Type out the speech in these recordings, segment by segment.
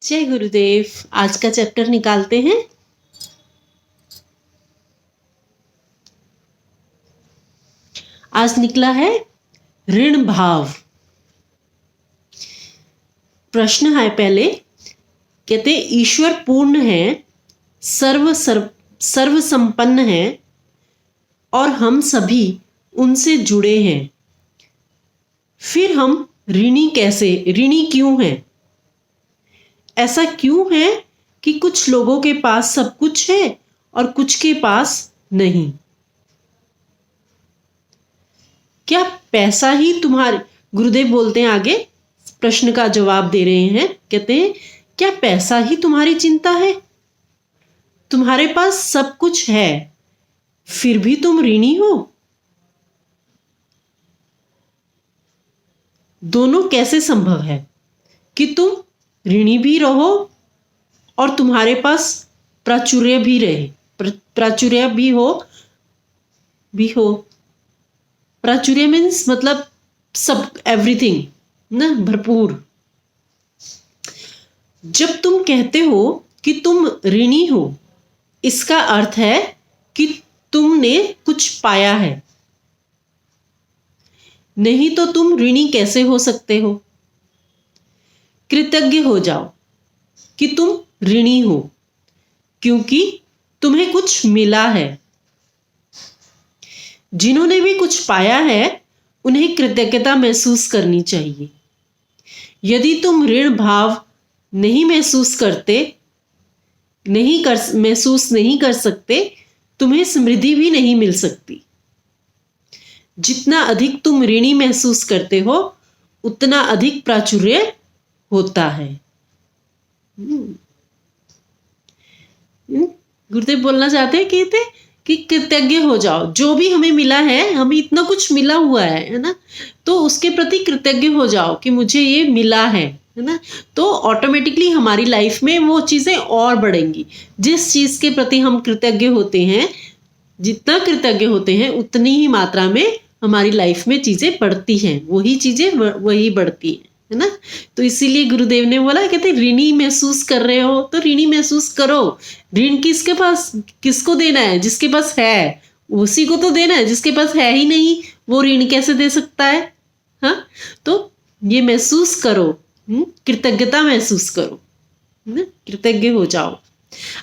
जय गुरुदेव। आज का चैप्टर निकालते हैं। आज निकला है ऋण भाव। प्रश्न है पहले, कहते ईश्वर पूर्ण है, सर्व संपन्न है और हम सभी उनसे जुड़े हैं, फिर हम ऋणी क्यों हैं? ऐसा क्यों है कि कुछ लोगों के पास सब कुछ है और कुछ के पास नहीं? क्या पैसा ही गुरुदेव बोलते हैं आगे, प्रश्न का जवाब दे रहे हैं। कहते हैं क्या पैसा ही तुम्हारी चिंता है? तुम्हारे पास सब कुछ है फिर भी तुम ऋणी हो? दोनों कैसे संभव है कि तुम ऋणी भी रहो और तुम्हारे पास प्राचुर्य भी रहे, प्राचुर्य भी हो। प्राचुर्य मीन्स मतलब सब, एवरीथिंग ना, भरपूर। जब तुम कहते हो कि तुम ऋणी हो, इसका अर्थ है कि तुमने कुछ पाया है, नहीं तो तुम ऋणी कैसे हो सकते हो? कृतज्ञ हो जाओ कि तुम ऋणी हो, क्योंकि तुम्हें कुछ मिला है। जिन्होंने भी कुछ पाया है उन्हें कृतज्ञता महसूस करनी चाहिए। यदि तुम ऋण भाव महसूस नहीं कर सकते, तुम्हें समृद्धि भी नहीं मिल सकती। जितना अधिक तुम ऋणी महसूस करते हो, उतना अधिक प्राचुर्य होता है। गुरुदेव बोलना चाहते हैं, कहते कि कृतज्ञ हो जाओ। जो भी हमें मिला है, हमें इतना कुछ मिला हुआ है ना, तो उसके प्रति कृतज्ञ हो जाओ कि मुझे ये मिला है ना। तो ऑटोमेटिकली हमारी लाइफ में वो चीज़ें और बढ़ेंगी। जिस चीज़ के प्रति हम कृतज्ञ होते हैं, जितना कृतज्ञ होते हैं, उतनी ही मात्रा में हमारी लाइफ में चीज़ें बढ़ती हैं, वही चीज़ें वही बढ़ती हैं, है ना। तो इसीलिए गुरुदेव ने बोला, कहते ऋणी महसूस कर रहे हो तो ऋणी महसूस करो। ऋण किसको देना है? जिसके पास है उसी को तो देना है। जिसके पास है ही नहीं, वो ऋण कैसे दे सकता है? हाँ, तो ये महसूस करो, कृतज्ञता महसूस करो, कृतज्ञ हो जाओ।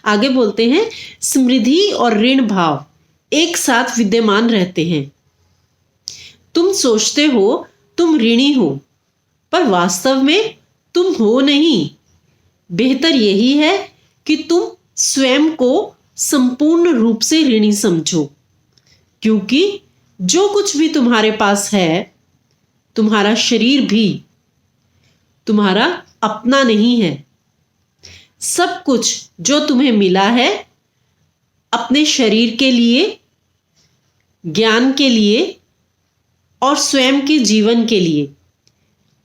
आगे बोलते हैं, समृद्धि और ऋण भाव एक साथ विद्यमान रहते हैं। तुम सोचते हो तुम ऋणी हो, पर वास्तव में तुम हो नहीं। बेहतर यही है कि तुम स्वयं को संपूर्ण रूप से ऋणी समझो, क्योंकि जो कुछ भी तुम्हारे पास है, तुम्हारा शरीर भी तुम्हारा अपना नहीं है। सब कुछ जो तुम्हें मिला है, अपने शरीर के लिए, ज्ञान के लिए और स्वयं के जीवन के लिए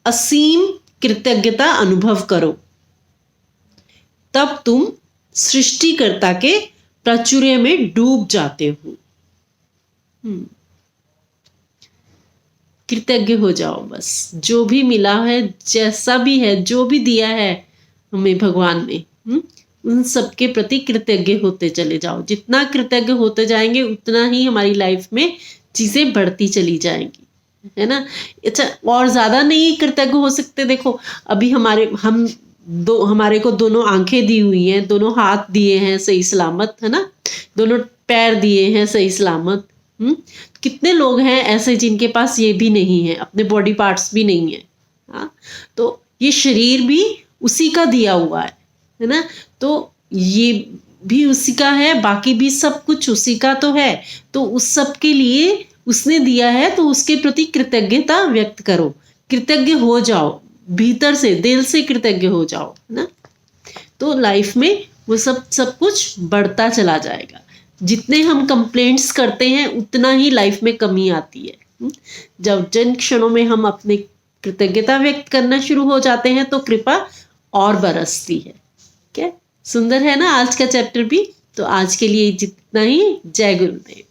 असीम कृतज्ञता अनुभव करो। तब तुम सृष्टिकर्ता के प्राचुर्य में डूब जाते हो। कृतज्ञ हो जाओ बस। जो भी मिला है, जैसा भी है, जो भी दिया है हमें भगवान ने, उन सबके प्रति कृतज्ञ होते चले जाओ। जितना कृतज्ञ होते जाएंगे, उतना ही हमारी लाइफ में चीजें बढ़ती चली जाएंगी, है ना। अच्छा, और ज्यादा नहीं कृतज्ञ हो सकते। देखो, अभी हमारे को दोनों आंखें दी हुई हैं, दोनों हाथ दिए हैं सही सलामत, है ना, दोनों पैर दिए हैं सही सलामत। कितने लोग हैं ऐसे जिनके पास ये भी नहीं है, अपने बॉडी पार्ट्स भी नहीं है। हाँ, तो ये शरीर भी उसी का दिया हुआ है ना। तो ये भी उसी का है, बाकी भी सब कुछ उसी का तो है। तो उस सब के लिए उसने दिया है, तो उसके प्रति कृतज्ञता व्यक्त करो, कृतज्ञ हो जाओ, भीतर से, दिल से कृतज्ञ हो जाओ ना। तो लाइफ में वो सब कुछ बढ़ता चला जाएगा। जितने हम कंप्लेंट्स करते हैं, उतना ही लाइफ में कमी आती है। जब जिन क्षणों में हम अपनी कृतज्ञता व्यक्त करना शुरू हो जाते हैं, तो कृपा और बरसती है। क्या सुंदर है ना आज का चैप्टर भी। तो आज के लिए जितना ही। जय गुरुदेव।